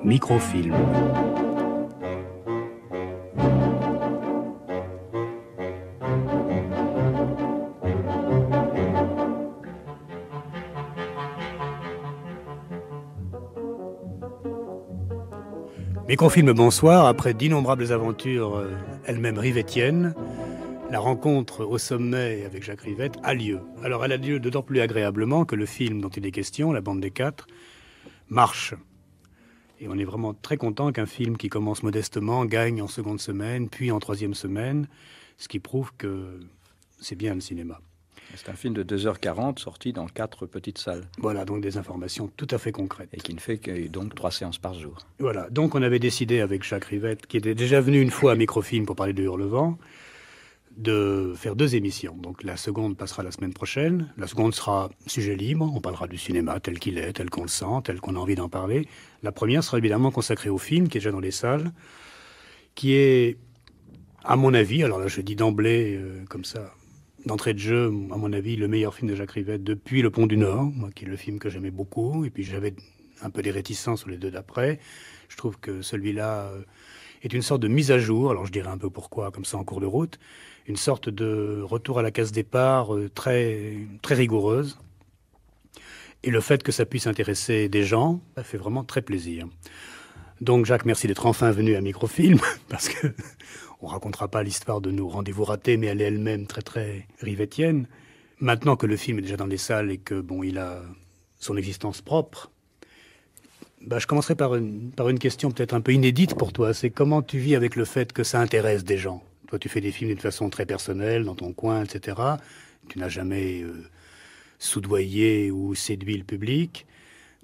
Microfilm. Microfilm, bonsoir. Après d'innombrables aventures, elles-mêmes rivettiennes, la rencontre au sommet avec Jacques Rivette a lieu. Alors elle a lieu d'autant plus agréablement que le film dont il est question, La Bande des Quatre, marche. Et on est vraiment très content qu'un film qui commence modestement gagne en seconde semaine, puis en troisième semaine, ce qui prouve que c'est bien le cinéma. C'est un film de 2h40 sorti dans 4 petites salles. Voilà, donc des informations tout à fait concrètes. Et qui ne fait que donc 3 séances par jour. Voilà, donc on avait décidé avec Jacques Rivette, qui était déjà venu une fois à Microfilm pour parler de Hurlevent, de faire 2 émissions. Donc la seconde passera la semaine prochaine. La seconde sera sujet libre. On parlera du cinéma tel qu'il est, tel qu'on le sent, tel qu'on a envie d'en parler. La première sera évidemment consacrée au film, qui est déjà dans les salles, qui est, à mon avis, alors là je dis d'emblée, comme ça, d'entrée de jeu, à mon avis, le meilleur film de Jacques Rivette depuis Le Pont du Nord, moi, qui est le film que j'aimais beaucoup. Et puis j'avais un peu des réticences sur les 2 d'après. Je trouve que celui-là est une sorte de mise à jour. Alors je dirais un peu pourquoi, comme ça en cours de route. Une sorte de retour à la case départ très, très rigoureuse. Et le fait que ça puisse intéresser des gens, ça fait vraiment très plaisir. Donc Jacques, merci d'être enfin venu à Microfilm, parce que on racontera pas l'histoire de nos rendez-vous ratés, mais elle est elle-même très très rivettienne. Maintenant que le film est déjà dans les salles et que bon, il a son existence propre, je commencerai par une question peut-être un peu inédite pour toi. C'est comment tu vis avec le fait que ça intéresse des gens. Toi, tu fais des films d'une façon très personnelle, dans ton coin, etc. Tu n'as jamais soudoyé ou séduit le public.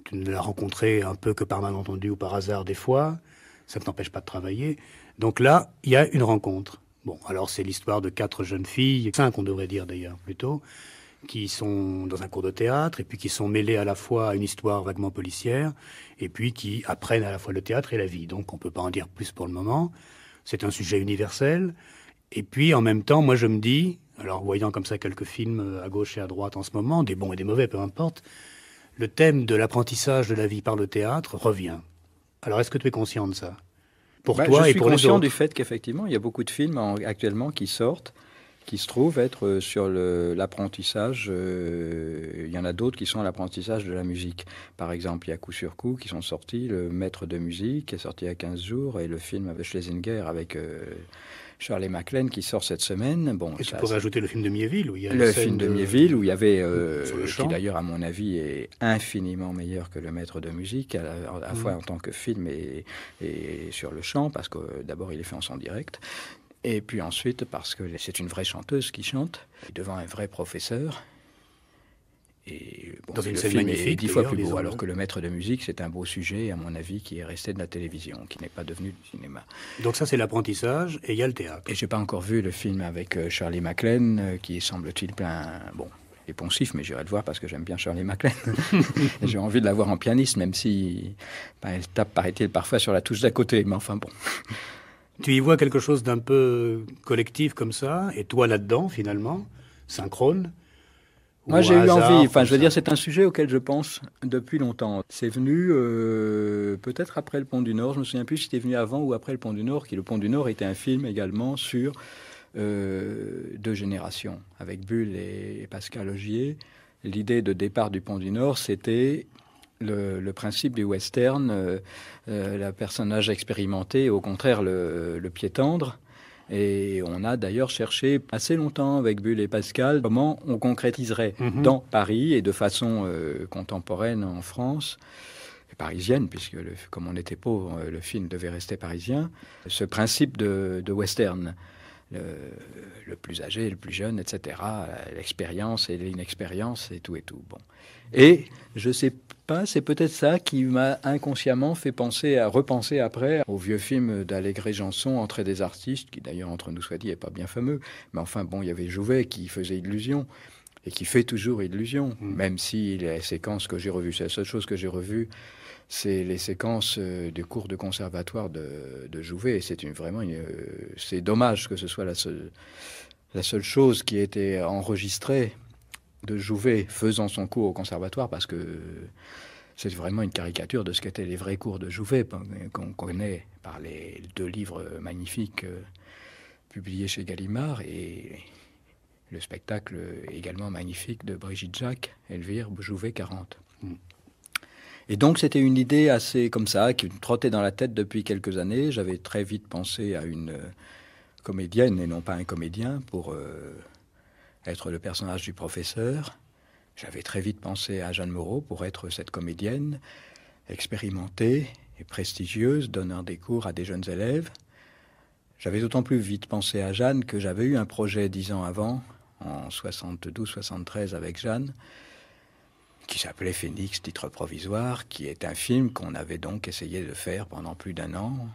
Tu ne l'as rencontré un peu que par malentendu ou par hasard des fois. Ça ne t'empêche pas de travailler. Donc là, il y a une rencontre. Bon, alors c'est l'histoire de 4 jeunes filles, 5 on devrait dire d'ailleurs plutôt, qui sont dans un cours de théâtre et puis qui sont mêlées à la fois à une histoire vaguement policière et puis qui apprennent à la fois le théâtre et la vie. Donc on ne peut pas en dire plus pour le moment. C'est un sujet universel. Et puis en même temps, moi je me dis, alors voyant comme ça quelques films à gauche et à droite en ce moment, des bons et des mauvais, peu importe, le thème de l'apprentissage de la vie par le théâtre revient. Alors est-ce que tu es conscient de ça ? Pour toi et pour les autres ? Je suis conscient du fait qu'effectivement, il y a beaucoup de films actuellement qui sortent, qui se trouvent être sur l'apprentissage. Il y en a d'autres qui sont à l'apprentissage de la musique. Par exemple, il y a Coup sur Coup qui sont sortis, Le Maître de musique qui est sorti il y a 15 jours, et le film avec Schlesinger avec Shirley MacLaine qui sort cette semaine. Bon, et tu pourrais ajouter le film de Miéville où il y a le film de Miéville où il y avait qui d'ailleurs à mon avis est infiniment meilleur que Le Maître de musique à la fois en tant que film et sur le chant, parce que d'abord il est fait en son direct, et puis ensuite parce que c'est une vraie chanteuse qui chante devant un vrai professeur. Et bon, dans une le scène film magnifique, est 10 fois plus beau, alors que Le Maître de musique, c'est un beau sujet, à mon avis, qui est resté de la télévision, qui n'est pas devenu du cinéma. Donc ça, c'est l'apprentissage, et il y a le théâtre. Et j'ai pas encore vu le film avec Shirley MacLaine, qui semble-t-il plein... Bon, est poncif, mais j'irai le voir parce que j'aime bien Shirley MacLaine. Et j'ai envie de la voir en pianiste, même si elle tape, paraît-il, parfois sur la touche d'à côté, mais enfin bon... Tu y vois quelque chose d'un peu collectif comme ça, et toi là-dedans, finalement, synchrone? Moi, j'ai eu envie. Enfin, je veux dire, c'est un sujet auquel je pense depuis longtemps. C'est venu peut-être après Le Pont du Nord. Je me souviens plus si c'était venu avant ou après Le Pont du Nord. Le Pont du Nord était un film également sur 2 générations, avec Bull et Pascal Augier. L'idée de départ du Pont du Nord, c'était le principe du western, le personnage expérimenté, au contraire le pied tendre. Et on a d'ailleurs cherché assez longtemps avec Bull et Pascal comment on concrétiserait dans Paris et de façon contemporaine en France, parisienne, puisque comme on était pauvre, le film devait rester parisien, ce principe de western. Le plus âgé, le plus jeune, etc. L'expérience et l'inexpérience et tout et tout. Bon. Et je sais pas, c'est peut-être ça qui m'a inconsciemment fait repenser après au vieux film d'Allègre-Janson, Entrée des artistes, qui d'ailleurs, entre nous soit dit, n'est pas bien fameux. Mais enfin, bon, il y avait Jouvet qui faisait illusion et qui fait toujours illusion, même si les séquences que j'ai revues, c'est la seule chose que j'ai revue, c'est les séquences du cours de conservatoire de Jouvet. C'est dommage que ce soit la seule chose qui a été enregistrée de Jouvet faisant son cours au conservatoire, parce que C'est vraiment une caricature de ce qu'étaient les vrais cours de Jouvet, qu'on connaît par les 2 livres magnifiques publiés chez Gallimard, et le spectacle également magnifique de Brigitte Jacques, Elvire, Jouvet 40. Et donc c'était une idée assez comme ça, qui me trottait dans la tête depuis quelques années. J'avais très vite pensé à une comédienne et non pas un comédien pour être le personnage du professeur. J'avais très vite pensé à Jeanne Moreau pour être cette comédienne expérimentée et prestigieuse, donnant des cours à des jeunes élèves. J'avais d'autant plus vite pensé à Jeanne que j'avais eu un projet 10 ans avant, en 72-73 avec Jeanne, qui s'appelait Phénix, titre provisoire, qui est un film qu'on avait donc essayé de faire pendant plus d'1 an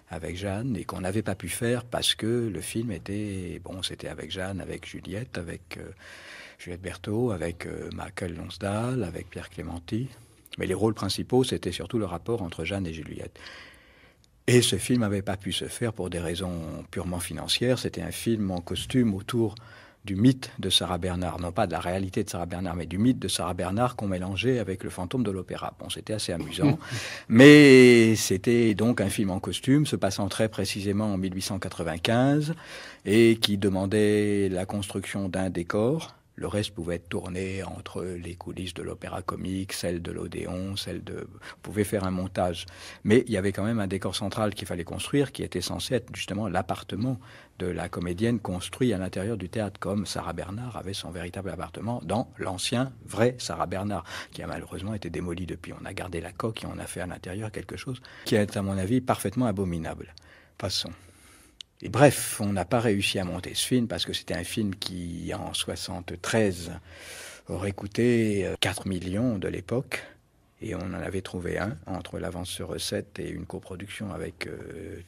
avec Jeanne et qu'on n'avait pas pu faire parce que le film était... Bon, c'était avec Jeanne, avec Juliette, avec Juliette Berthaud, avec Michael Lonsdale, avec Pierre Clémenti. Mais les rôles principaux, c'était surtout le rapport entre Jeanne et Juliette. Et ce film n'avait pas pu se faire pour des raisons purement financières. C'était un film en costume autour du mythe de Sarah Bernhardt, non pas de la réalité de Sarah Bernhardt, mais du mythe de Sarah Bernhardt qu'on mélangeait avec le fantôme de l'opéra. Bon, c'était assez amusant, mais c'était donc un film en costume, se passant très précisément en 1895, et qui demandait la construction d'un décor. Le reste pouvait être tourné entre les coulisses de l'opéra comique, celles de l'Odéon, Vous pouvez faire un montage. Mais il y avait quand même un décor central qu'il fallait construire, qui était censé être justement l'appartement de la comédienne construit à l'intérieur du théâtre, comme Sarah Bernhardt avait son véritable appartement dans l'ancien vrai Sarah Bernhardt, qui a malheureusement été démoli depuis. On a gardé la coque et on a fait à l'intérieur quelque chose qui est, à mon avis, parfaitement abominable. Passons. Et bref, on n'a pas réussi à monter ce film parce que c'était un film qui, en 73, aurait coûté 4 millions de l'époque. Et on en avait trouvé un entre l'avance sur recette et une coproduction avec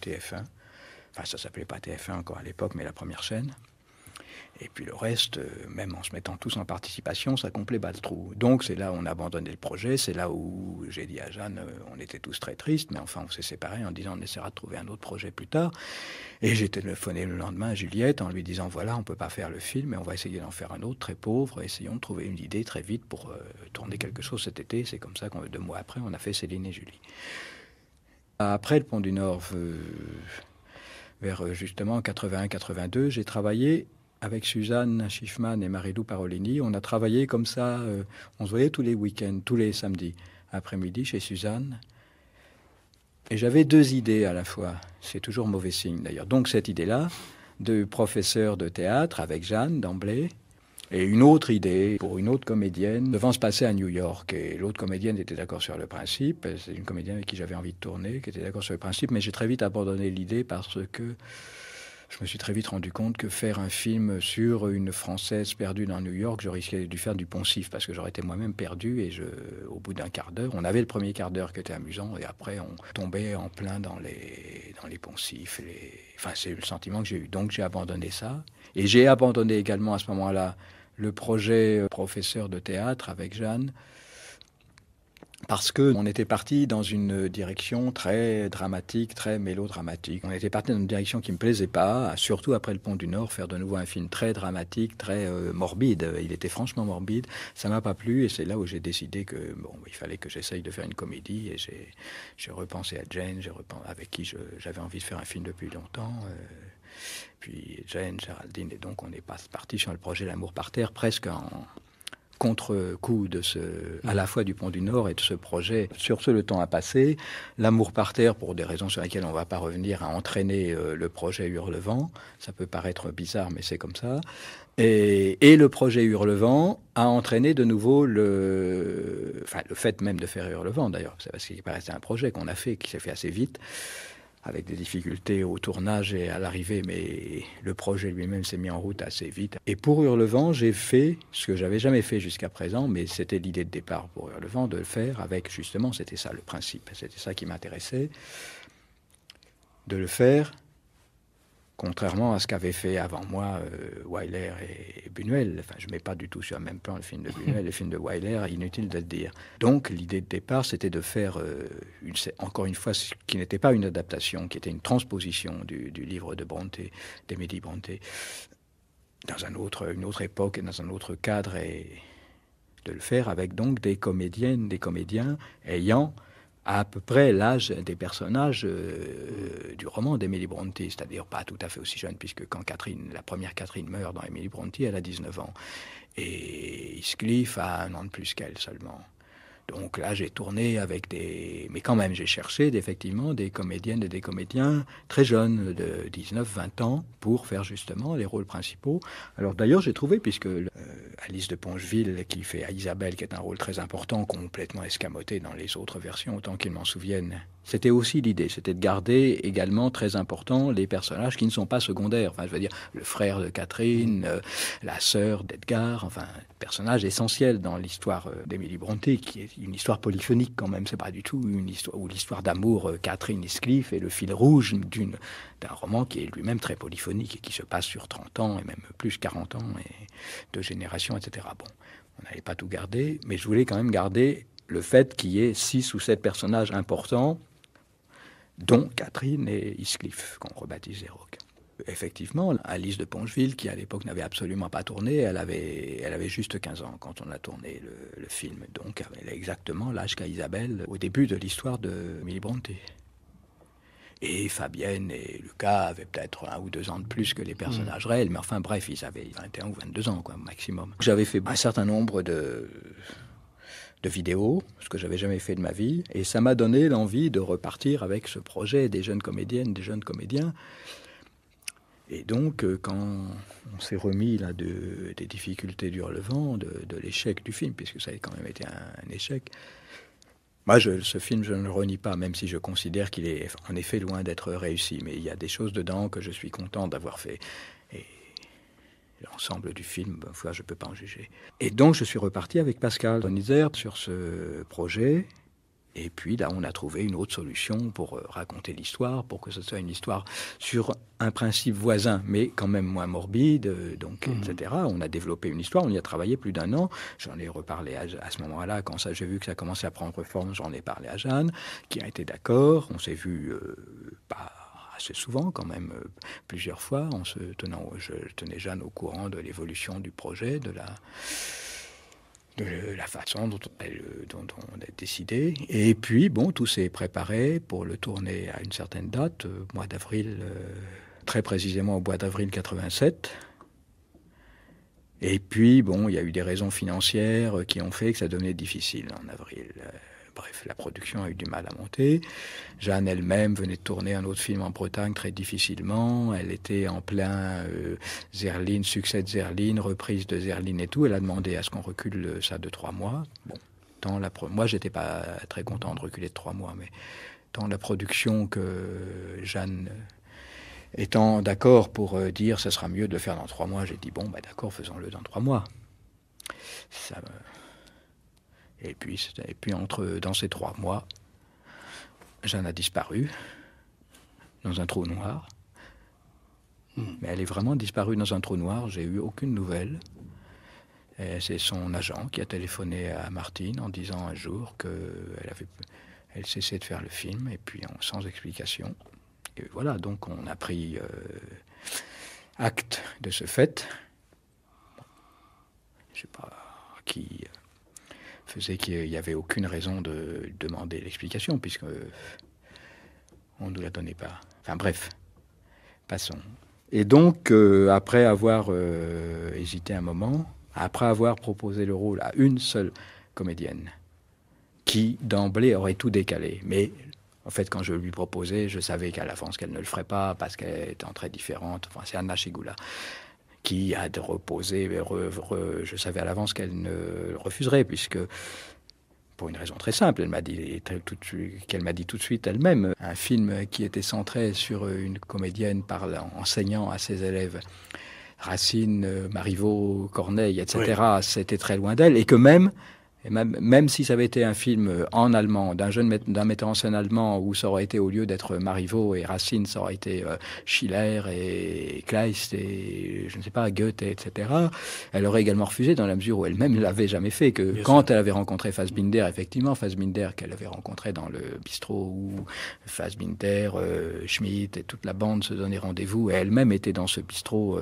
TF1. Enfin, ça s'appelait pas TF1 encore à l'époque, mais la première chaîne. Et puis le reste, même en se mettant tous en participation, ça complète pas le trou. Donc c'est là où on a abandonné le projet, c'est là où j'ai dit à Jeanne, on était tous très tristes, mais enfin on s'est séparés en disant on essaiera de trouver un autre projet plus tard. Et j'ai téléphoné le lendemain à Juliette en lui disant voilà, on peut pas faire le film, mais on va essayer d'en faire un autre très pauvre, essayons de trouver une idée très vite pour tourner quelque chose cet été. C'est comme ça que 2 mois après, on a fait Céline et Julie. Après le Pont du Nord, vers justement 81-82, j'ai travaillé avec Suzanne Schiffman et Marie-Lou Parolini. On a travaillé comme ça, on se voyait tous les week-ends, tous les samedis après-midi chez Suzanne. Et j'avais 2 idées à la fois. C'est toujours mauvais signe d'ailleurs. Donc cette idée-là, de professeur de théâtre avec Jeanne d'emblée, et une autre idée pour une autre comédienne devant se passer à New York. Et l'autre comédienne était d'accord sur le principe. C'est une comédienne avec qui j'avais envie de tourner, qui était d'accord sur le principe, mais j'ai très vite abandonné l'idée parce que je me suis très vite rendu compte que faire un film sur une Française perdue dans New York, je risquais de faire du poncif parce que j'aurais été moi-même perdu et au bout d'un quart d'heure, on avait le premier quart d'heure qui était amusant et après on tombait en plein dans les poncifs. Enfin, c'est le sentiment que j'ai eu. Donc j'ai abandonné ça et j'ai abandonné également à ce moment-là le projet professeur de théâtre avec Jeanne, parce qu'on était parti dans une direction très dramatique, très mélodramatique. On était parti dans une direction qui ne me plaisait pas, surtout après le Pont du Nord, faire de nouveau un film très dramatique, très morbide. Il était franchement morbide, ça m'a pas plu et c'est là où j'ai décidé que il fallait que j'essaye de faire une comédie et j'ai repensé à Jane, avec qui j'avais envie de faire un film depuis longtemps. Puis Jane, Géraldine, et donc on est parti sur le projet L'amour par terre, presque en contre-coup à la fois du Pont du Nord et de ce projet. Sur ce, le temps a passé. L'amour par terre, pour des raisons sur lesquelles on ne va pas revenir, a entraîné le projet Hurlevent. Ça peut paraître bizarre, mais c'est comme ça. Et le projet Hurlevent a entraîné de nouveau le fait même de faire Hurlevent, d'ailleurs. C'est parce qu'il paraissait un projet qu'on a fait, qui s'est fait assez vite, avec des difficultés au tournage et à l'arrivée, mais le projet lui-même s'est mis en route assez vite. Et pour Hurlevent, j'ai fait ce que j'avais jamais fait jusqu'à présent, mais c'était l'idée de départ pour Hurlevent, de le faire avec, justement, c'était ça le principe, c'était ça qui m'intéressait, de le faire, contrairement à ce qu'avaient fait avant moi Wyler et Buñuel. Enfin, je ne mets pas du tout sur le même plan le film de Buñuel et le film de Wyler, inutile de le dire. Donc, l'idée de départ, c'était de faire, encore une fois, ce qui n'était pas une adaptation, qui était une transposition du livre de Brontë, d'Émilie Brontë, dans une autre époque et dans un autre cadre. Et de le faire avec donc des comédiennes, des comédiens ayant à peu près l'âge des personnages du roman d'Emily Brontë, c'est-à-dire pas tout à fait aussi jeune, puisque quand la première Catherine meurt dans Emily Brontë, elle a 19 ans. Et Heathcliff a 1 an de plus qu'elle seulement. Donc là, j'ai tourné avec mais quand même, j'ai cherché effectivement des comédiennes et des comédiens très jeunes, de 19-20 ans, pour faire justement les rôles principaux. Alors d'ailleurs, j'ai trouvé, puisque Alice de Pongeville, qui fait à Isabelle, qui est un rôle très important, complètement escamoté dans les autres versions, autant qu'ils m'en souviennent, c'était aussi l'idée, c'était de garder également très important les personnages qui ne sont pas secondaires. Enfin, je veux dire, le frère de Catherine, la sœur d'Edgar, enfin, personnage essentiel dans l'histoire d'Emily Brontë, qui est une histoire polyphonique quand même. C'est pas du tout une histoire où l'histoire d'amour Catherine Heathcliff est le fil rouge d'un roman qui est lui-même très polyphonique et qui se passe sur 30 ans et même plus 40 ans et 2 générations, etc. Bon, on n'allait pas tout garder, mais je voulais quand même garder le fait qu'il y ait 6 ou 7 personnages importants, dont Catherine et Heathcliff, qu'on rebaptisait Rock. Effectivement, Alice de Pongeville, qui à l'époque n'avait absolument pas tourné, elle avait juste 15 ans quand on a tourné le film. Donc elle a exactement l'âge qu'a Isabelle au début de l'histoire de Emily Brontë. Et Fabienne et Lucas avaient peut-être 1 ou 2 ans de plus que les personnages réels, mais enfin bref, ils avaient 21 ou 22 ans, quoi, maximum. J'avais fait un certain nombre de vidéos, ce que j'avais jamais fait de ma vie, et ça m'a donné l'envie de repartir avec ce projet des jeunes comédiennes, des jeunes comédiens. Et donc, quand on s'est remis là des difficultés du relevant, de l'échec du film, puisque ça a quand même été un échec, moi, ce film, je ne le renie pas, même si je considère qu'il est en effet loin d'être réussi. Mais il y a des choses dedans que je suis content d'avoir fait. Et l'ensemble du film, je ne peux pas en juger. Et donc, je suis reparti avec Pascal Donizer sur ce projet. Et puis là, on a trouvé une autre solution pour raconter l'histoire, pour que ce soit une histoire sur un principe voisin, mais quand même moins morbide, etc. On a développé une histoire, on y a travaillé plus d'1 an. J'en ai reparlé à ce moment-là, quand j'ai vu que ça commençait à prendre forme, j'en ai parlé à Jeanne, qui a été d'accord. On s'est vu pas assez souvent, quand même, plusieurs fois, je tenais Jeanne au courant de l'évolution du projet, de la façon dont on a décidé. Et puis, bon, tout s'est préparé pour le tourner à une certaine date, mois d'avril, très précisément au mois d'avril 87. Et puis, bon, il y a eu des raisons financières qui ont fait que ça devenait difficile en avril. Bref, la production a eu du mal à monter. Jeanne elle-même venait de tourner un autre film en Bretagne très difficilement. Elle était en plein Zerline, succès de Zerline, reprise de Zerline et tout. Elle a demandé à ce qu'on recule ça de 3 mois. Bon, moi, j'étais pas très content de reculer de 3 mois, mais dans la production que Jeanne étant d'accord pour dire ça sera mieux de le faire dans 3 mois, j'ai dit bon, d'accord, faisons-le dans 3 mois. Et puis dans ces 3 mois, Jeanne a disparu dans un trou noir. Mais elle est vraiment disparue dans un trou noir. J'ai eu aucune nouvelle. Et c'est son agent qui a téléphoné à Martine en disant un jour qu'elle cessait de faire le film, et puis sans explication. Et voilà, donc on a pris acte de ce fait. Je ne sais pas qui faisait qu'il n'y avait aucune raison de demander l'explication, puisque on ne nous la donnait pas. Enfin bref, passons. Et donc, après avoir hésité un moment, après avoir proposé le rôle à une seule comédienne, qui d'emblée aurait tout décalé, mais en fait, quand je lui proposais, je savais qu'à l'avance qu'elle ne le ferait pas, parce qu'elle était très différente. Enfin, c'est Anna Chigula qui a reposé, je savais à l'avance qu'elle ne refuserait, puisque, pour une raison très simple, elle m'a dit tout de suite elle-même, un film qui était centré sur une comédienne enseignant à ses élèves Racine, Marivaux, Corneille, etc., c'était très loin d'elle, et que même, Et même si ça avait été un film en allemand, d'un metteur en scène allemand, où ça aurait été, au lieu d'être Marivaux et Racine, ça aurait été Schiller et Kleist et, je ne sais pas, Goethe, etc., elle aurait également refusé, dans la mesure où elle-même ne l'avait jamais fait. Que bien quand sûr. Elle avait rencontré Fassbinder, effectivement, Fassbinder qu'elle avait rencontré dans le bistrot où Fassbinder, Schmitt et toute la bande se donnaient rendez-vous, et elle-même était dans ce bistrot,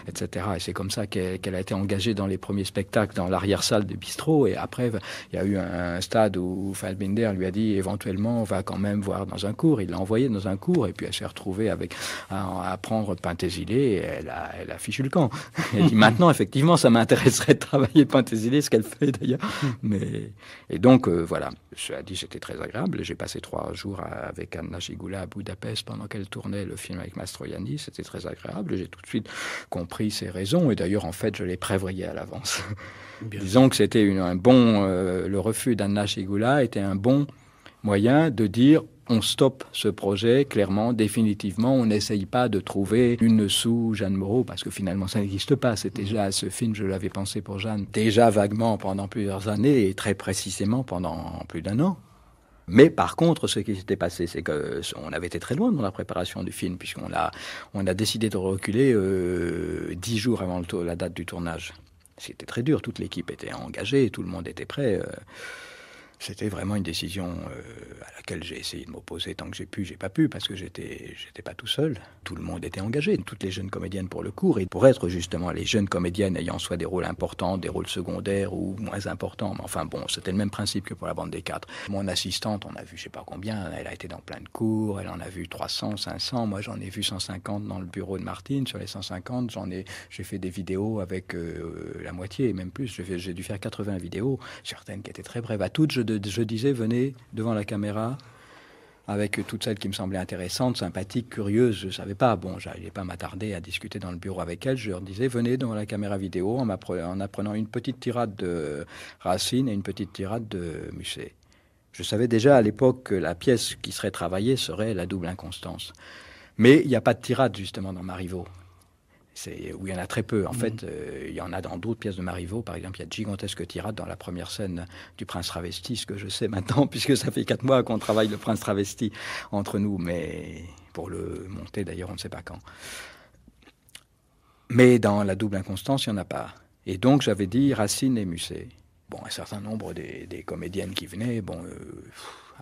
etc. Et c'est comme ça qu'elle a été engagée dans les premiers spectacles, dans l'arrière-salle du bistrot. Et après, il y a eu un stade où Fassbinder lui a dit, éventuellement, on va quand même voir dans un cours. Il l'a envoyé dans un cours, et puis elle s'est retrouvée à apprendre Pentésilée, et elle a fichu le camp. Elle dit, maintenant, effectivement, ça m'intéresserait de travailler Pentésilée, ce qu'elle fait d'ailleurs. Et donc, voilà, je dit, c'était très agréable. J'ai passé 3 jours avec Anna Gigula à Budapest pendant qu'elle tournait le film avec Mastroianni. C'était très agréable. J'ai tout de suite compris ses raisons, et d'ailleurs, en fait, je les prévoyais à l'avance. Disons que c'était le refus d'Anna Gigula était un bon moyen de dire, on stoppe ce projet, clairement, définitivement. On n'essaye pas de trouver une sous Jeanne Moreau, parce que finalement, ça n'existe pas. C'était déjà ce film, je l'avais pensé pour Jeanne, déjà vaguement pendant plusieurs années, et très précisément pendant plus d'1 an. Mais par contre, ce qui s'était passé, c'est qu'on avait été très loin dans la préparation du film, puisqu'on a décidé de reculer 10 jours avant la date du tournage. C'était très dur, toute l'équipe était engagée, tout le monde était prêt. C'était vraiment une décision à laquelle j'ai essayé de m'opposer tant que j'ai pu. J'ai pas pu parce que j'étais pas tout seul. Tout le monde était engagé, toutes les jeunes comédiennes pour le cours. Et pour être justement les jeunes comédiennes ayant soit des rôles importants, des rôles secondaires ou moins importants. Mais enfin bon, c'était le même principe que pour la bande des 4. Mon assistante, on a vu je sais pas combien, elle a été dans plein de cours, elle en a vu 300, 500. Moi j'en ai vu 150 dans le bureau de Martine. Sur les 150, j'ai fait des vidéos avec la moitié, même plus. J'ai dû faire 80 vidéos, certaines qui étaient très brèves. À toutes, je disais, venez devant la caméra avec toutes celles qui me semblaient intéressantes, sympathiques, curieuses. Je ne savais pas. Bon, je n'allais pas m'attarder à discuter dans le bureau avec elles. Je leur disais, venez devant la caméra vidéo en apprenant une petite tirade de Racine et une petite tirade de Musset. Je savais déjà à l'époque que la pièce qui serait travaillée serait La double inconstance. Mais il n'y a pas de tirade, justement, dans Marivaux. Où il y en a très peu. En fait, il y en a dans d'autres pièces de Marivaux. Par exemple, il y a de gigantesques tirades dans la première scène du Prince travesti, ce que je sais maintenant, puisque ça fait 4 mois qu'on travaille le Prince travesti entre nous, mais pour le monter, d'ailleurs, on ne sait pas quand. Mais dans La double inconstance, il n'y en a pas. Et donc, j'avais dit Racine et Musset. Bon, un certain nombre des comédiennes qui venaient,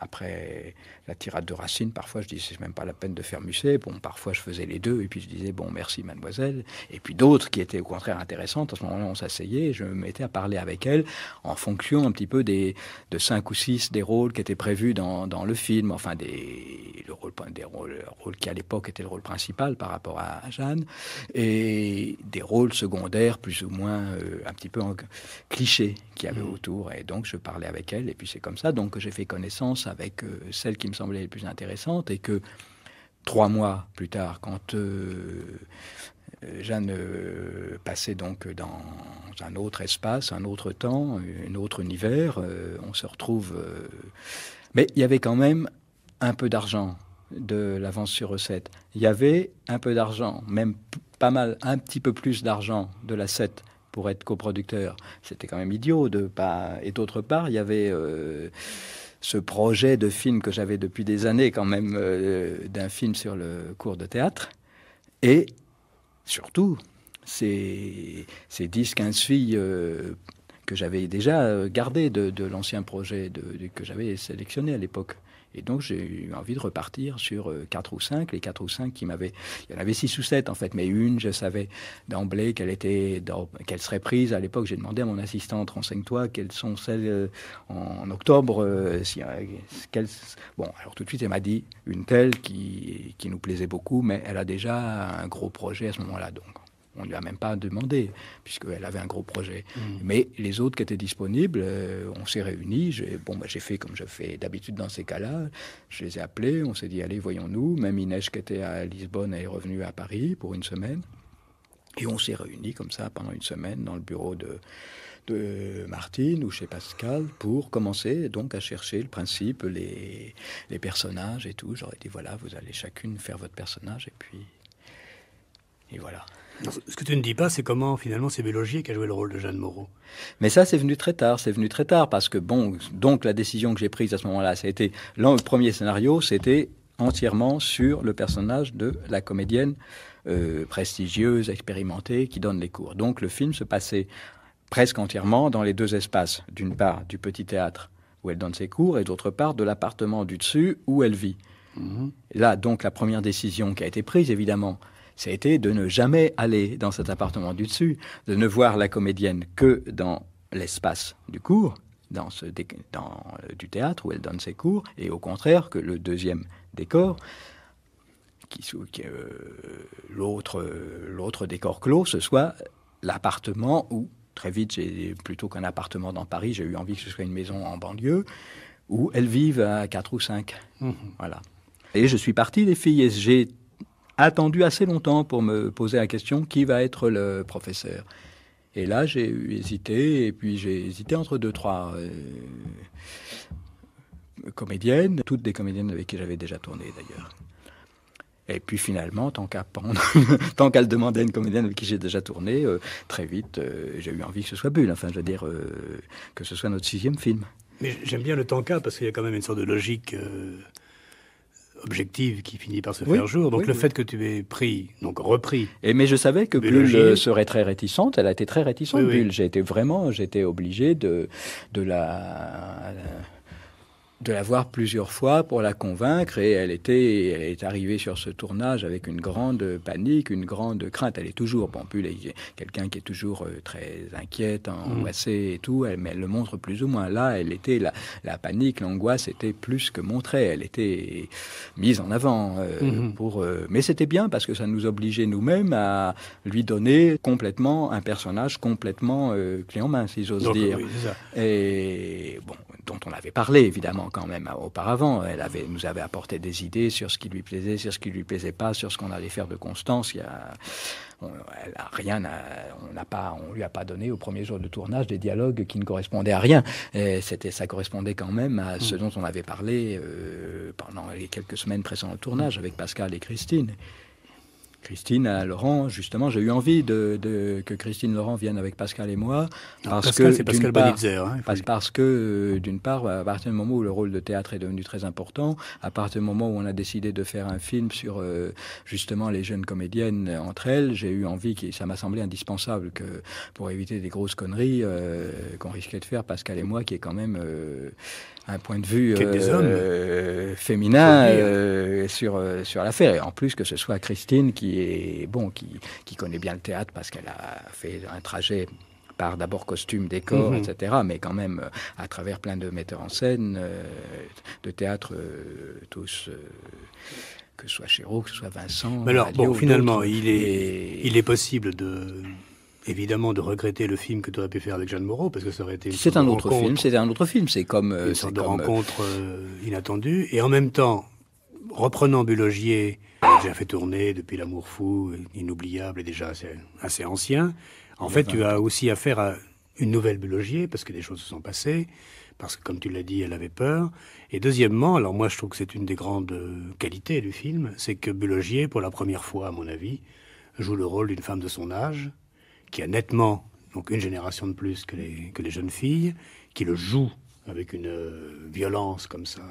après la tirade de Racine, parfois je disais c'est même pas la peine de faire Musset. Bon, parfois je faisais les deux et puis je disais bon merci mademoiselle. Et puis d'autres qui étaient au contraire intéressantes. À ce moment-là, on s'asseyait, je me mettais à parler avec elles en fonction un petit peu de 5 ou 6 des rôles qui étaient prévus dans le film. Enfin des rôles qui à l'époque étaient le rôle principal par rapport à Jeanne, et des rôles secondaires plus ou moins un petit peu clichés qu'il y avait autour. Et donc je parlais avec elles et puis c'est comme ça donc que j'ai fait connaissance avec celles qui me semblaient les plus intéressantes, et que 3 mois plus tard, quand Jeanne passait donc dans un autre espace, un autre temps, un autre univers, on se retrouve... Mais il y avait quand même un peu d'argent de l'avance sur recette. Il y avait un peu d'argent, même pas mal, un petit peu plus d'argent de la 7 pour être coproducteur. C'était quand même idiot de pas... Et d'autre part, il y avait... ce projet de film que j'avais depuis des années quand même, d'un film sur le cours de théâtre. Et surtout, ces 10-15 filles que j'avais déjà gardées de l'ancien projet que j'avais sélectionné à l'époque. Et donc, j'ai eu envie de repartir sur 4 ou 5. Les 4 ou 5 qui m'avaient... Il y en avait 6 ou 7, en fait. Mais une, je savais d'emblée qu'elle serait prise. À l'époque, j'ai demandé à mon assistante, renseigne-toi, quelles sont celles en octobre. Bon, alors tout de suite, elle m'a dit une telle qui nous plaisait beaucoup, mais elle a déjà un gros projet à ce moment-là. Donc, on ne lui a même pas demandé, puisqu'elle avait un gros projet. Mais les autres qui étaient disponibles, on s'est réunis. J'ai fait comme je fais d'habitude dans ces cas-là. Je les ai appelés, on s'est dit, allez, voyons-nous. Même Inès, qui était à Lisbonne, est revenue à Paris pour une semaine. Et on s'est réunis comme ça pendant une semaine dans le bureau de Martine ou chez Pascal pour commencer donc à chercher le principe, les personnages et tout. J'aurais dit, voilà, vous allez chacune faire votre personnage et puis... Et voilà. Ce que tu ne dis pas, c'est comment finalement c'est Bulogier qui a joué le rôle de Jeanne Moreau. Mais ça, c'est venu très tard. Parce que donc la décision que j'ai prise à ce moment-là, le premier scénario, c'était entièrement sur le personnage de la comédienne prestigieuse, expérimentée, qui donne les cours. Donc le film se passait presque entièrement dans les deux espaces. D'une part, du petit théâtre où elle donne ses cours, et d'autre part, de l'appartement du dessus où elle vit. Là, donc, la première décision qui a été prise, évidemment, ça a été de ne jamais aller dans cet appartement du dessus, de ne voir la comédienne que dans l'espace du cours, du théâtre où elle donne ses cours, et au contraire que le deuxième décor, l'autre décor clos, ce soit l'appartement où, très vite, plutôt qu'un appartement dans Paris, j'ai eu envie que ce soit une maison en banlieue, où elles vivent à 4 ou 5. Voilà. Et je suis parti, les filles, et j'ai attendu assez longtemps pour me poser la question, qui va être le professeur? Et là, j'ai hésité, et puis j'ai hésité entre 2-3 comédiennes, toutes des comédiennes avec qui j'avais déjà tourné d'ailleurs. Et puis finalement, tant qu'elle demandait à une comédienne avec qui j'ai déjà tourné, très vite, j'ai eu envie que ce soit Bulle. Enfin, je veux dire, que ce soit notre 6e film. Mais j'aime bien le tanka parce qu'il y a quand même une sorte de logique objective qui finit par se faire jour. Donc le fait que tu aies repris... Mais je savais que Bulle serait très réticente. Elle a été très réticente, Bulle. J'étais obligé de la voir plusieurs fois pour la convaincre, et elle est arrivée sur ce tournage avec une grande panique, une grande crainte. Elle est toujours, Bulle est quelqu'un qui est toujours très inquiète, angoissée et tout, mais elle le montre plus ou moins. Là, la panique, l'angoisse était plus que montrée, elle était mise en avant. Mais c'était bien parce que ça nous obligeait nous-mêmes à lui donner complètement un personnage complètement clé en main, si j'ose dire. Oui, c'est ça. Et dont on avait parlé évidemment quand même auparavant. Elle nous avait apporté des idées sur ce qui lui plaisait, sur ce qui lui plaisait pas, sur ce qu'on allait faire de Constance. On lui a pas donné au premier jour de tournage des dialogues qui ne correspondaient à rien. Ça correspondait quand même à ce dont on avait parlé pendant les quelques semaines précédant le tournage avec Pascal et Christine. Christine, Laurent, justement, j'ai eu envie que Christine Laurent vienne avec Pascal et moi. C'est Pascal Bonitzer. Parce que, d'une part, à partir du moment où le rôle de théâtre est devenu très important, à partir du moment où on a décidé de faire un film sur, justement, les jeunes comédiennes entre elles, j'ai eu envie, ça m'a semblé indispensable que, pour éviter des grosses conneries qu'on risquait de faire, Pascal et moi, qui est quand même... un point de vue féminin sur l'affaire. Et en plus que ce soit Christine qui connaît bien le théâtre parce qu'elle a fait un trajet par d'abord costume, décor, etc., mais quand même à travers plein de metteurs en scène, de théâtre, tous... que ce soit Chéreau, que ce soit Vincent... Mais alors, finalement, il est possible évidemment de regretter le film que tu aurais pu faire avec Jeanne Moreau, parce que ça aurait été c'est un autre film, c'est comme... une sorte de rencontre inattendue, et en même temps, reprenant Bulogier, j'ai fait tourner depuis L'Amour fou, inoubliable et déjà assez ancien, en fait tu as aussi affaire à une nouvelle Bulogier, parce que des choses se sont passées, parce que comme tu l'as dit, elle avait peur, et deuxièmement, alors moi je trouve que c'est une des grandes qualités du film, c'est que Bulogier, pour la première fois à mon avis, joue le rôle d'une femme de son âge, qui a nettement, donc une génération de plus que les jeunes filles, qui le joue avec une violence comme ça,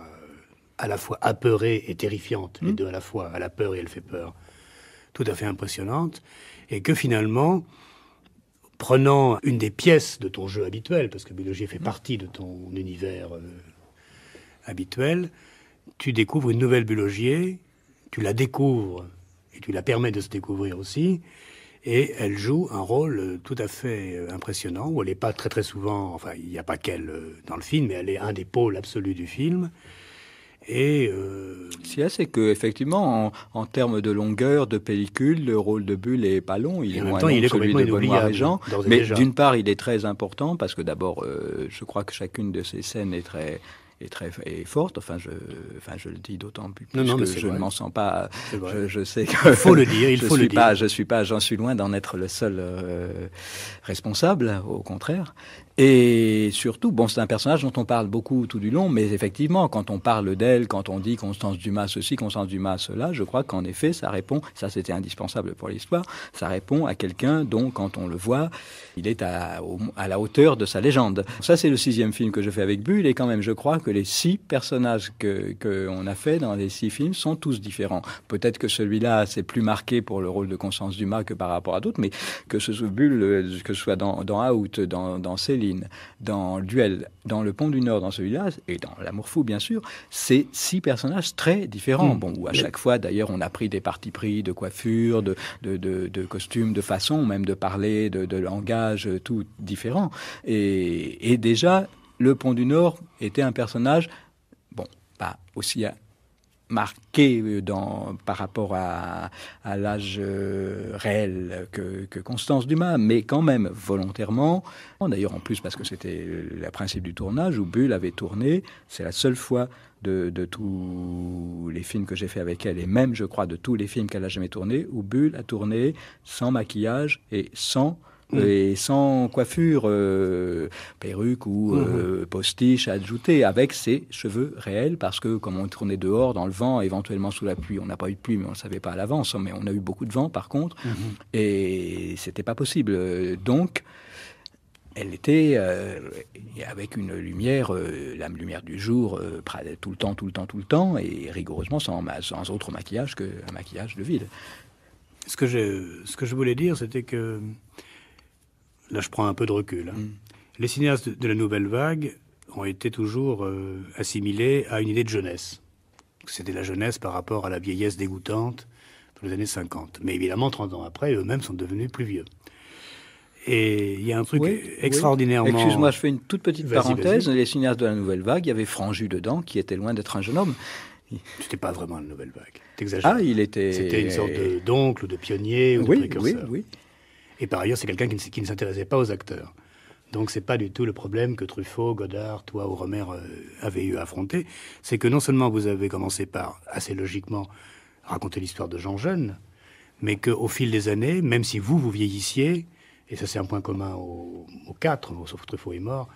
à la fois apeurée et terrifiante, les deux à la fois, à la peur et elle fait peur, tout à fait impressionnante, et que finalement, prenant une des pièces de ton jeu habituel, parce que Bulogier fait partie de ton univers habituel, tu découvres une nouvelle Bulogier, tu la découvres, et tu la permets de se découvrir aussi, et elle joue un rôle tout à fait impressionnant, où elle n'est pas très très souvent, enfin il n'y a pas qu'elle dans le film, mais elle est un des pôles absolus du film. Et c'est que effectivement, en termes de longueur de pellicule, le rôle de Bulle est pas long. Il est moins long que celui de Benoît Régent. Mais d'une part, il est très important parce que d'abord, je crois que chacune de ces scènes est très forte. Enfin, je le dis d'autant plus que je ne m'en sens pas. Je sais que il faut le dire. J'en suis loin d'en être le seul responsable, au contraire. Et surtout, bon, c'est un personnage dont on parle beaucoup tout du long, mais effectivement, quand on parle d'elle, quand on dit Constance Dumas ceci, Constance Dumas cela, je crois qu'en effet, ça répond, ça c'était indispensable pour l'histoire, ça répond à quelqu'un dont, quand on le voit, il est à la hauteur de sa légende. Ça, c'est le 6e film que je fais avec Bull, et quand même, je crois que les 6 personnages qu'on a fait dans les 6 films sont tous différents. Peut-être que celui-là, c'est plus marqué pour le rôle de Constance Dumas que par rapport à d'autres, mais que ce soit Bull, que ce soit dans Out, dans Céline, dans Duel, dans Le Pont du Nord, dans celui-là, et dans L'Amour fou, bien sûr, c'est 6 personnages très différents. Bon, où à chaque fois, d'ailleurs, on a pris des partis pris de coiffure, de costumes, de façon, même de parler, de langage, tout différent. Et déjà, Le Pont du Nord était un personnage, bon, pas aussi marqué par rapport à l'âge réel que Constance Dumas, mais quand même volontairement. D'ailleurs, en plus, parce que c'était le principe du tournage, où Bull avait tourné. C'est la seule fois de tous les films que j'ai fait avec elle, et même, je crois, de tous les films qu'elle a jamais tournés, où Bull a tourné sans maquillage et sans coiffure, perruque ou postiche ajoutée, avec ses cheveux réels, parce que comme on tournait dehors, dans le vent, éventuellement sous la pluie, on n'a pas eu de pluie, mais on ne le savait pas à l'avance, mais on a eu beaucoup de vent par contre, et c'était pas possible. Donc, elle était avec une lumière, la lumière du jour, tout le temps, et rigoureusement sans autre maquillage qu'un maquillage de ville. Ce que je voulais dire, c'était que là, je prends un peu de recul. Les cinéastes de la Nouvelle Vague ont été toujours assimilés à une idée de jeunesse. C'était la jeunesse par rapport à la vieillesse dégoûtante des années 50. Mais évidemment, 30 ans après, eux-mêmes sont devenus plus vieux. Et il y a un truc extraordinairement... Excuse-moi, je fais une toute petite parenthèse. Les cinéastes de la Nouvelle Vague, il y avait Franju dedans, qui était loin d'être un jeune homme. C'était pas vraiment la Nouvelle Vague. T'exagères. Ah, il était... C'était une sorte d'oncle ou de pionnier ou de précurseur. Oui. Et par ailleurs, c'est quelqu'un qui ne s'intéressait pas aux acteurs. Donc, c'est pas du tout le problème que Truffaut, Godard, toi ou Romer avaient eu à affronter. C'est que non seulement vous avez commencé par, assez logiquement, raconter l'histoire de gens jeunes, mais qu'au fil des années, même si vous vieillissiez, et ça c'est un point commun aux 4, sauf que Truffaut est mort,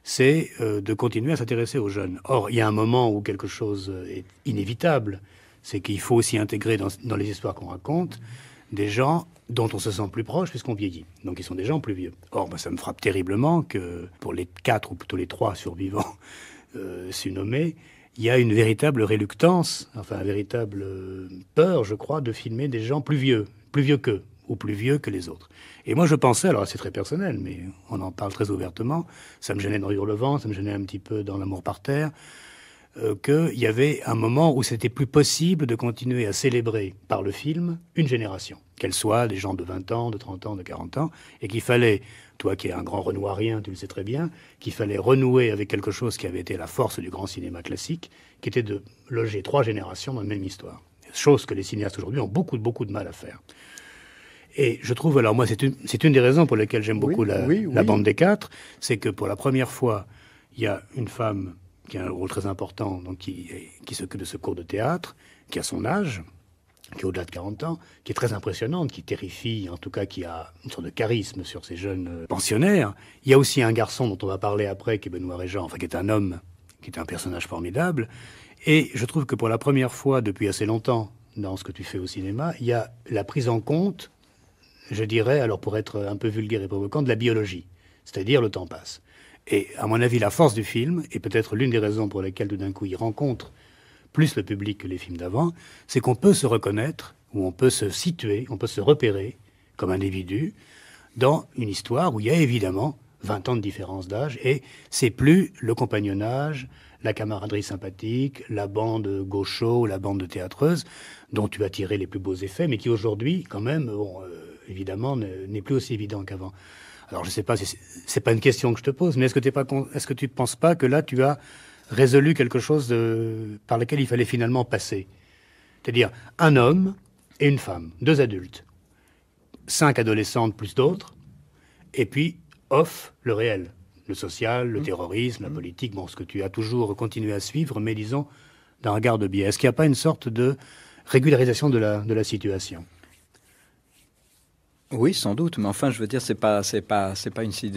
c'est de continuer à s'intéresser aux jeunes. Or, il y a un moment où quelque chose est inévitable, c'est qu'il faut aussi intégrer dans les histoires qu'on raconte des gens dont on se sent plus proche puisqu'on vieillit. Donc ils sont des gens plus vieux. Or, ça me frappe terriblement que pour les 4 ou plutôt les 3 survivants surnommés, il y a une véritable réluctance, enfin une véritable peur, je crois, de filmer des gens plus vieux qu'eux, ou plus vieux que les autres. Et moi je pensais, alors c'est très personnel, mais on en parle très ouvertement, ça me gênait dans Hurlevent, ça me gênait un petit peu dans L'amour par terre, qu'il y avait un moment où c'était plus possible de continuer à célébrer par le film une génération, qu'elle soit des gens de 20 ans, de 30 ans, de 40 ans, et qu'il fallait, toi qui es un grand renoirien, tu le sais très bien, qu'il fallait renouer avec quelque chose qui avait été la force du grand cinéma classique, qui était de loger 3 générations dans la même histoire. Chose que les cinéastes aujourd'hui ont beaucoup de mal à faire. Et je trouve, alors moi, c'est une des raisons pour lesquelles j'aime beaucoup la bande des 4, c'est que pour la première fois, il y a une femme qui a un rôle très important, donc qui s'occupe de ce cours de théâtre, qui a son âge, qui est au-delà de 40 ans, qui est très impressionnante, qui terrifie, en tout cas qui a une sorte de charisme sur ces jeunes pensionnaires. Il y a aussi un garçon dont on va parler après, qui est Benoît Régent, enfin qui est un homme, qui est un personnage formidable. Et je trouve que pour la première fois depuis assez longtemps, dans ce que tu fais au cinéma, il y a la prise en compte, je dirais, alors pour être un peu vulgaire et provocant, de la biologie. C'est-à-dire le temps passe. Et à mon avis, la force du film, et peut-être l'une des raisons pour lesquelles tout d'un coup il rencontre plus le public que les films d'avant, c'est qu'on peut se reconnaître, ou on peut se situer, on peut se repérer comme individu dans une histoire où il y a évidemment 20 ans de différence d'âge, et c'est plus le compagnonnage, la camaraderie sympathique, la bande gaucho, la bande de théâtreuses, dont tu as tiré les plus beaux effets, mais qui aujourd'hui, quand même, évidemment, n'est plus aussi évident qu'avant. Alors, je ne sais pas si c'est pas une question que je te pose, mais est-ce que tu ne penses pas que là, tu as résolu quelque chose par lequel il fallait finalement passer? C'est-à-dire un homme et une femme, 2 adultes, 5 adolescentes plus d'autres, et puis off, le réel, le social, le terrorisme, la politique, bon, ce que tu as toujours continué à suivre, mais disons d'un regard de biais. Est-ce qu'il n'y a pas une sorte de régularisation de la situation? Oui, sans doute, mais enfin, je veux dire, c'est pas une si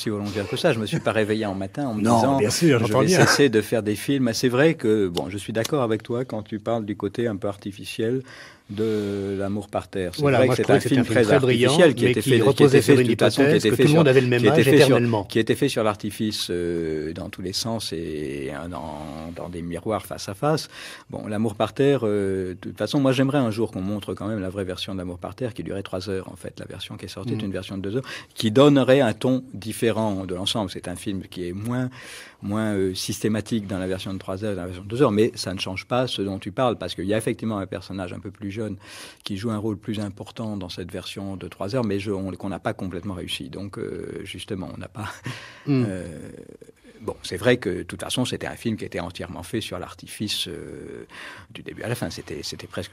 volontaire que ça. Je me suis pas réveillé un matin en me disant, bien sûr, je vais cesser de faire des films. Mais c'est vrai que, bon, je suis d'accord avec toi quand tu parles du côté un peu artificiel de L'amour par terre. C'est vrai que c'est un film très artificiel qui était fait sur une hypothèse que tout le monde avait le même âge éternellement, qui était fait sur l'artifice dans tous les sens et dans des miroirs face à face. Bon, L'amour par terre, de toute façon, moi j'aimerais un jour qu'on montre quand même la vraie version de L'amour par terre qui durait 3 heures en fait. La version qui est sortie est une version de 2 heures qui donnerait un ton différent de l'ensemble. C'est un film qui est moins systématique dans la version de 3 heures, dans la version de 2 heures, mais ça ne change pas ce dont tu parles, parce qu'il y a effectivement un personnage un peu plus jeune qui joue un rôle plus important dans cette version de 3 heures, mais qu'on n'a pas complètement réussi. Donc, justement, on n'a pas... Bon, c'est vrai que, de toute façon, c'était un film qui était entièrement fait sur l'artifice du début à la fin. C'était presque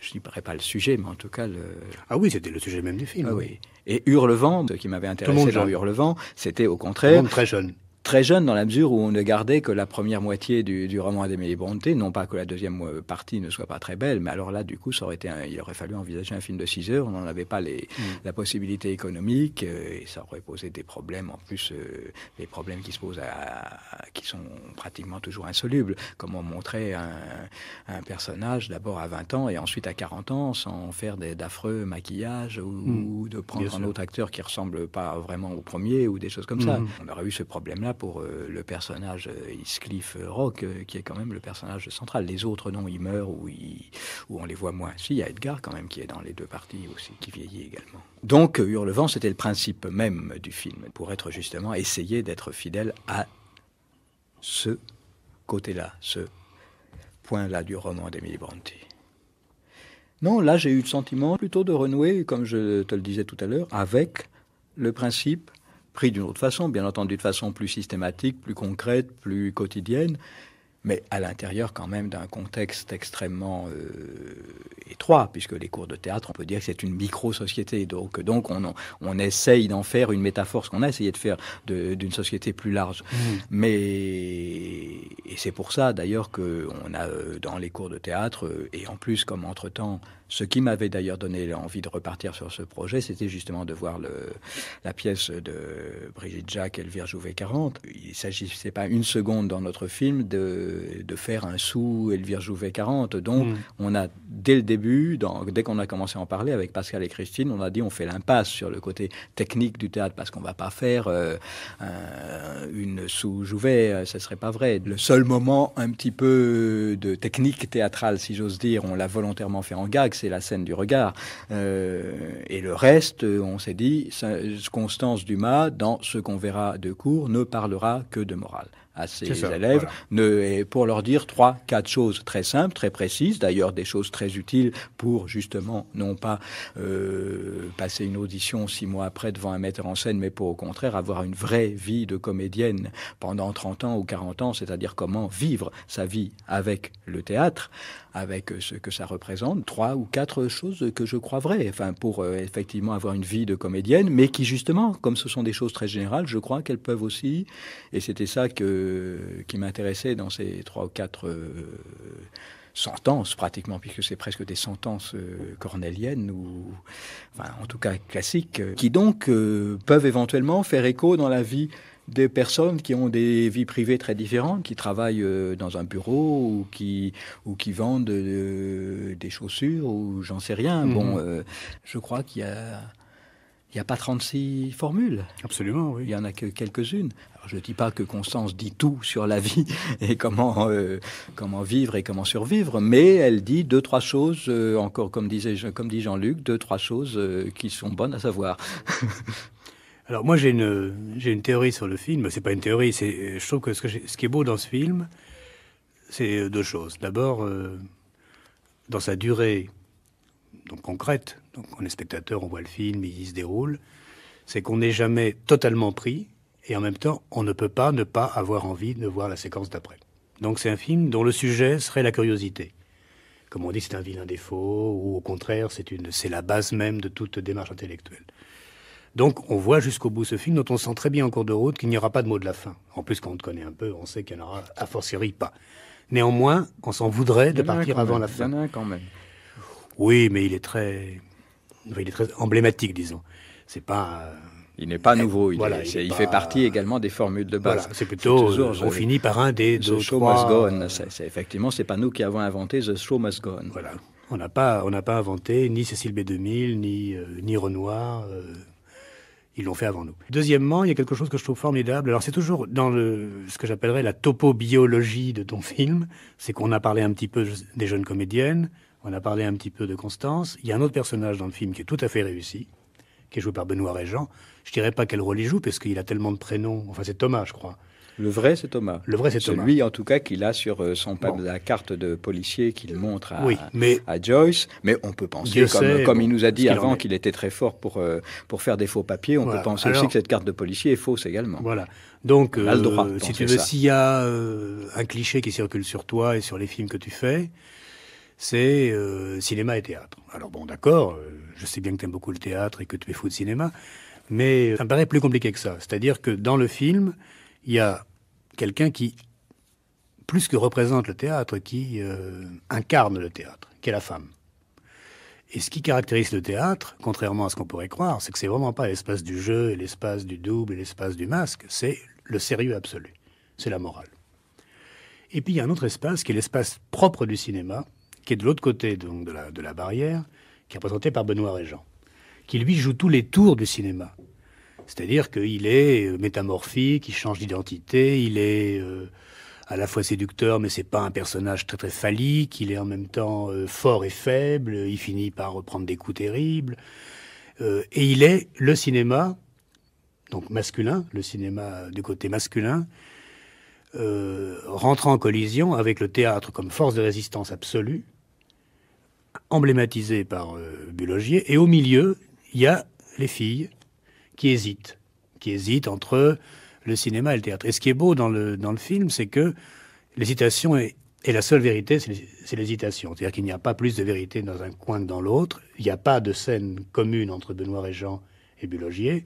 je ne dirais pas le sujet, mais en tout cas... Ah oui, c'était le sujet même du film. Ah oui. Et Hurlevent, ce qui m'avait intéressé dans Hurlevent, c'était au contraire... Tout le monde très jeune. Très jeune dans la mesure où on ne gardait que la première moitié du roman d'Émilie Brontë, non pas que la deuxième partie ne soit pas très belle, mais alors là, du coup, il aurait fallu envisager un film de 6 heures, on n'en avait pas la possibilité économique, et ça aurait posé des problèmes, en plus, les problèmes qui se posent, qui sont pratiquement toujours insolubles, comment montrer un personnage d'abord à 20 ans et ensuite à 40 ans, sans faire d'affreux maquillages, ou de prendre un autre acteur qui ressemble pas vraiment au premier, ou des choses comme ça. On aurait eu ce problème-là pour le personnage Heathcliff Rock, qui est quand même le personnage central. Les autres, non, ils meurent ou on les voit moins. Si, il y a Edgar quand même qui est dans les 2 parties aussi, qui vieillit également. Donc, Hurlevent, c'était le principe même du film, pour être justement, essayer d'être fidèle à ce côté-là, ce point-là du roman d'Émilie Brontë. Non, là, j'ai eu le sentiment plutôt de renouer, comme je te le disais tout à l'heure, avec le principe pris d'une autre façon, bien entendu de façon plus systématique, plus concrète, plus quotidienne, mais à l'intérieur quand même d'un contexte extrêmement étroit, puisque les cours de théâtre, on peut dire que c'est une micro-société. Donc on essaye d'en faire une métaphore, ce qu'on a essayé de faire d'une société plus large. Et c'est pour ça d'ailleurs qu'on a dans les cours de théâtre, et en plus comme entre-temps, ce qui m'avait d'ailleurs donné envie de repartir sur ce projet, c'était justement de voir la pièce de Brigitte Jacques, Elvire Jouvet 40. Il ne s'agissait pas une seconde dans notre film de faire un sous Elvire Jouvet 40. Donc, on a, dès le début, dès qu'on a commencé à en parler avec Pascal et Christine, on a dit on fait l'impasse sur le côté technique du théâtre parce qu'on ne va pas faire une sous Jouvet, ce ne serait pas vrai. Le seul moment un petit peu de technique théâtrale, si j'ose dire, on l'a volontairement fait en gag, c'est la scène du regard. Et le reste, on s'est dit, Constance Dumas, dans ce qu'on verra de cours, ne parlera que de morale à ses élèves, et pour leur dire 3-4 choses très simples, très précises, d'ailleurs des choses très utiles pour justement, non pas passer une audition 6 mois après devant un metteur en scène, mais pour au contraire avoir une vraie vie de comédienne pendant 30 ans ou 40 ans, c'est-à-dire comment vivre sa vie avec le théâtre, avec ce que ça représente, 3 ou 4 choses que je crois vraies, enfin, pour effectivement avoir une vie de comédienne, mais qui justement, comme ce sont des choses très générales, je crois qu'elles peuvent aussi, et c'était ça qui m'intéressait dans ces 3 ou 4 sentences pratiquement, puisque c'est presque des sentences cornéliennes, ou enfin, en tout cas classiques, qui donc peuvent éventuellement faire écho dans la vie des personnes qui ont des vies privées très différentes, qui travaillent dans un bureau ou qui vendent des chaussures ou j'en sais rien. Bon, je crois qu'il n'y a pas 36 formules. Absolument, oui. Il n'y en a que quelques-unes. Alors, je ne dis pas que Constance dit tout sur la vie et comment vivre et comment survivre, mais elle dit 2-3 choses, encore comme dit Jean-Luc, 2-3 choses qui sont bonnes à savoir. Alors moi j'ai une théorie sur le film, c'est pas une théorie, je trouve que ce qui est beau dans ce film, c'est 2 choses. D'abord, dans sa durée donc concrète, donc on est spectateur, on voit le film, il se déroule, c'est qu'on n'est jamais totalement pris, et en même temps, on ne peut pas ne pas avoir envie de voir la séquence d'après. Donc c'est un film dont le sujet serait la curiosité. Comme on dit, c'est un vilain défaut, ou au contraire, c'est la base même de toute démarche intellectuelle. Donc, on voit jusqu'au bout ce film dont on sent très bien en cours de route qu'il n'y aura pas de mot de la fin. En plus, quand on te connaît un peu, on sait qu'il n'y en aura a fortiori pas. Néanmoins, on s'en voudrait de partir avant la fin. Il y en a un quand même. Oui, mais il est très il est très emblématique, disons. C'est pas... Il n'est pas nouveau, il fait partie également des formules de base. Voilà, c'est plutôt, on finit par un des deux, The show must go on. Effectivement, c'est pas nous qui avons inventé The show must go on. Voilà, on n'a pas inventé ni Cécile B2000, ni Renoir. Ils l'ont fait avant nous. Deuxièmement, il y a quelque chose que je trouve formidable. Alors, c'est toujours dans ce que j'appellerais la topobiologie de ton film. C'est qu'on a parlé un petit peu des jeunes comédiennes, on a parlé un petit peu de Constance. Il y a un autre personnage dans le film qui est tout à fait réussi, qui est joué par Benoît Régent. Je dirais pas quel rôle il joue, parce qu'il a tellement de prénoms. Enfin, c'est Thomas, je crois. Le vrai, c'est Thomas. Le vrai, c'est Thomas. Celui, en tout cas, qu'il a sur la carte de policier qu'il montre à Joyce. Mais on peut penser, comme il nous a dit avant qu'il était très fort pour faire des faux papiers, on peut penser aussi que cette carte de policier est fausse également. Voilà. Donc, on a le droit si tu veux, s'il y a un cliché qui circule sur toi et sur les films que tu fais, c'est cinéma et théâtre. Alors bon, d'accord, je sais bien que tu aimes beaucoup le théâtre et que tu es fou de cinéma, mais ça me paraît plus compliqué que ça. C'est-à-dire que dans le film, il y a quelqu'un qui, plus que représente le théâtre, qui incarne le théâtre, qui est la femme. Et ce qui caractérise le théâtre, contrairement à ce qu'on pourrait croire, c'est que c'est vraiment pas l'espace du jeu et l'espace du double et l'espace du masque, c'est le sérieux absolu, c'est la morale. Et puis il y a un autre espace qui est l'espace propre du cinéma, qui est de l'autre côté donc, de la barrière, qui est représenté par Benoît Régent, qui lui joue tous les tours du cinéma. C'est-à-dire qu'il est métamorphique, il change d'identité, il est à la fois séducteur, mais c'est pas un personnage très très phallique, il est en même temps fort et faible, il finit par prendre des coups terribles, et il est le cinéma, donc masculin, le cinéma du côté masculin, rentrant en collision avec le théâtre comme force de résistance absolue, emblématisé par Bulogier, et au milieu, il y a les filles qui hésitent entre le cinéma et le théâtre. Et ce qui est beau dans le film, c'est que l'hésitation est la seule vérité, c'est l'hésitation. C'est-à-dire qu'il n'y a pas plus de vérité dans un coin que dans l'autre. Il n'y a pas de scène commune entre Benoît Régent et Bulogier.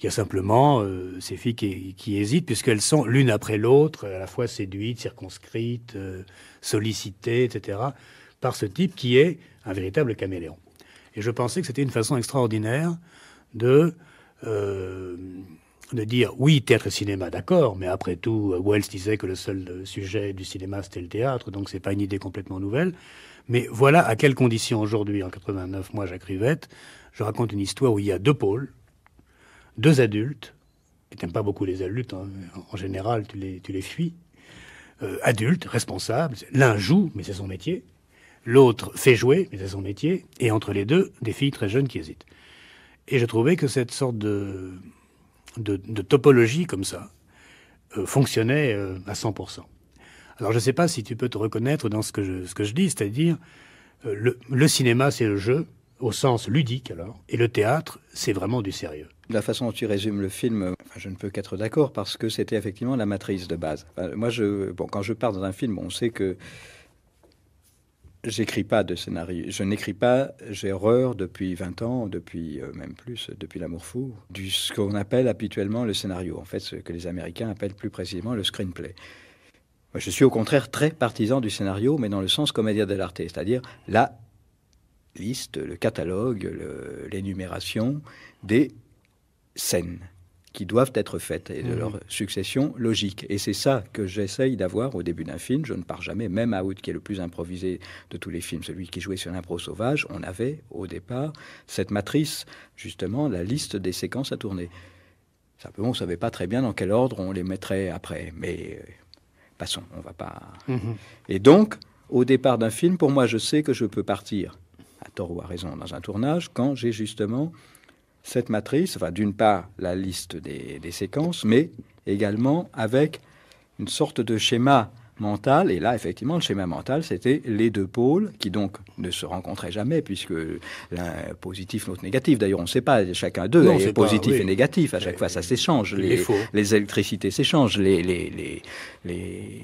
Il y a simplement ces filles qui hésitent, puisqu'elles sont l'une après l'autre, à la fois séduites, circonscrites, sollicitées, etc., par ce type qui est un véritable caméléon. Et je pensais que c'était une façon extraordinaire de dire oui, théâtre et cinéma, d'accord, mais après tout, Wells disait que le seul sujet du cinéma, c'était le théâtre, donc c'est pas une idée complètement nouvelle. Mais voilà à quelles conditions aujourd'hui, en 89, moi, Jacques Rivette, je raconte une histoire où il y a deux pôles, deux adultes, et t'aimes pas beaucoup les adultes, hein, en général, tu les fuis, adultes, responsables, l'un joue, mais c'est son métier, l'autre fait jouer, mais c'est son métier, et entre les deux, des filles très jeunes qui hésitent. Et je trouvais que cette sorte de topologie comme ça fonctionnait à 100%. Alors je ne sais pas si tu peux te reconnaître dans ce que je dis, c'est-à-dire le cinéma c'est le jeu, au sens ludique alors, et le théâtre c'est vraiment du sérieux. La façon dont tu résumes le film, je ne peux qu'être d'accord parce que c'était effectivement la matrice de base. Moi, quand je pars dans un film, on sait que j'écris pas de scénario. Je n'écris pas, j'ai horreur depuis 20 ans, depuis même plus, depuis L'amour fou, du ce qu'on appelle habituellement le scénario. En fait, ce que les Américains appellent plus précisément le screenplay. Moi, je suis au contraire très partisan du scénario, mais dans le sens commedia dell'arte, c'est-à-dire la liste, le catalogue, l'énumération des scènes qui doivent être faites et de leur succession logique. Et c'est ça que j'essaye d'avoir au début d'un film. Je ne pars jamais, même Out, qui est le plus improvisé de tous les films, celui qui jouait sur l'impro sauvage, on avait au départ cette matrice, justement, la liste des séquences à tourner. Simplement, on ne savait pas très bien dans quel ordre on les mettrait après. Mais passons, on ne va pas... Et donc, au départ d'un film, pour moi, je sais que je peux partir, à tort ou à raison, dans un tournage, quand j'ai justement... cette matrice, enfin, d'une part, la liste des séquences, mais également avec une sorte de schéma mental. Et là, effectivement, le schéma mental, c'était les deux pôles qui, donc, ne se rencontraient jamais, puisque l'un positif, l'autre négatif. D'ailleurs, on ne sait pas, chacun d'eux est positif et négatif. À chaque fois, ça s'échange. Les électricités s'échangent.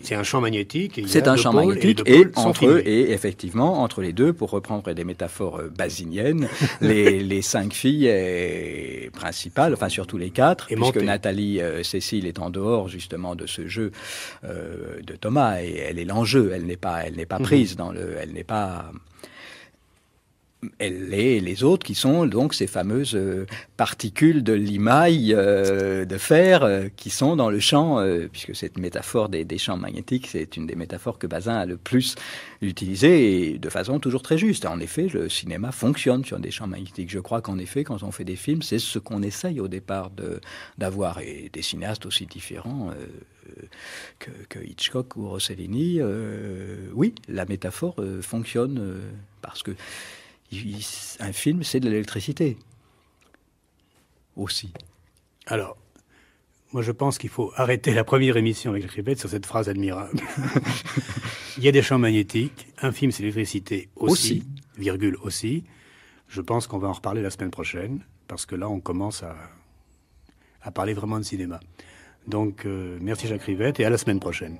C'est un champ magnétique. C'est un champ magnétique. Et entre eux, et effectivement, entre les deux, pour reprendre des métaphores basiniennes, les 5 filles principales, enfin, surtout les 4, puisque Nathalie, Cécile est en dehors, justement, de ce jeu de Thomas. Et elle est l'enjeu, elle n'est pas prise dans le... Elle n'est pas... les autres qui sont donc ces fameuses particules de limaille de fer qui sont dans le champ, puisque cette métaphore des champs magnétiques, c'est une des métaphores que Bazin a le plus utilisée et de façon toujours très juste. En effet, le cinéma fonctionne sur des champs magnétiques. Je crois qu'en effet, quand on fait des films, c'est ce qu'on essaye au départ d'avoir. Et des cinéastes aussi différents que Hitchcock ou Rossellini, oui, la métaphore fonctionne parce que un film, c'est de l'électricité aussi. Alors, moi je pense qu'il faut arrêter la première émission avec Jacques Rivette sur cette phrase admirable. Il y a des champs magnétiques, un film c'est l'électricité aussi, virgule aussi. Je pense qu'on va en reparler la semaine prochaine, parce que là on commence à parler vraiment de cinéma. Donc merci Jacques Rivette et à la semaine prochaine.